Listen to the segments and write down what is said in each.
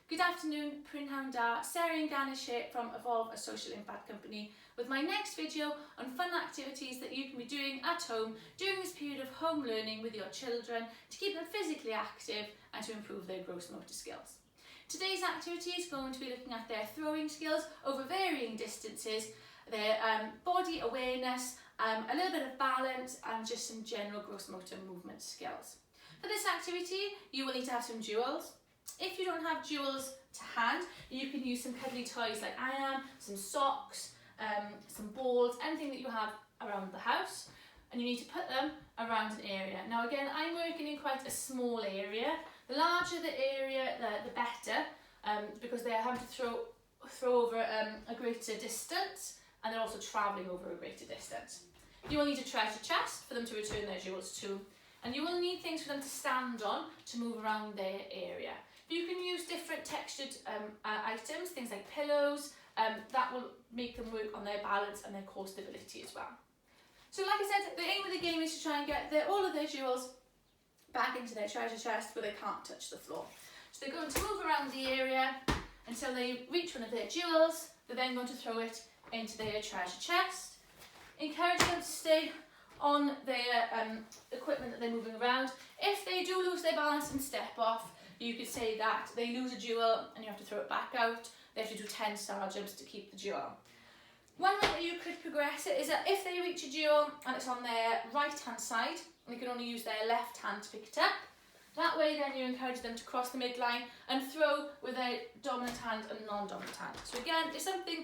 Good afternoon, Prynhawn Da, Sarah and Ganesh here from Evolve, a social impact company, with my next video on fun activities that you can be doing at home during this period of home learning with your children to keep them physically active and to improve their gross motor skills. Today's activity is going to be looking at their throwing skills over varying distances, their body awareness, a little bit of balance and just some general gross motor movement skills. For this activity, you will need to have some jewels. If you don't have jewels to hand, you can use some cuddly toys like I am, some socks, some balls, anything that you have around the house, and you need to put them around an area. Now again, I'm working in quite a small area. The larger the area, the better, because they're having to throw over a greater distance, and they're also travelling over a greater distance. You will need a treasure chest for them to return their jewels to, and you will need things for them to stand on to move around their area. You can use different textured items, things like pillows, that will make them work on their balance and their core stability as well. So like I said, the aim of the game is to try and get all of their jewels back into their treasure chest where they can't touch the floor. So they're going to move around the area until they reach one of their jewels. They're then going to throw it into their treasure chest. Encourage them to stay on their equipment that they're moving around. If they do lose their balance and step off, you could say that they lose a jewel and you have to throw it back out. They have to do 10 star jumps to keep the jewel. One way that you could progress it is that if they reach a jewel and it's on their right hand side, they can only use their left hand to pick it up. That way then you encourage them to cross the midline and throw with their dominant hand and non-dominant hand. So again, if something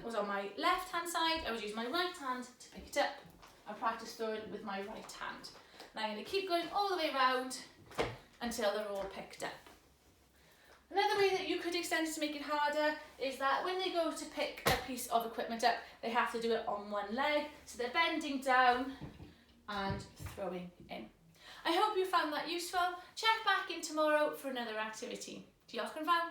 was on my left hand side, I would use my right hand to pick it up and practice throwing with my right hand. And I'm going to keep going all the way around until they're all picked up. Another way that you could extend it to make it harder is that when they go to pick a piece of equipment up, they have to do it on one leg. So they're bending down and throwing in. I hope you found that useful. Check back in tomorrow for another activity. Diolch yn fawr.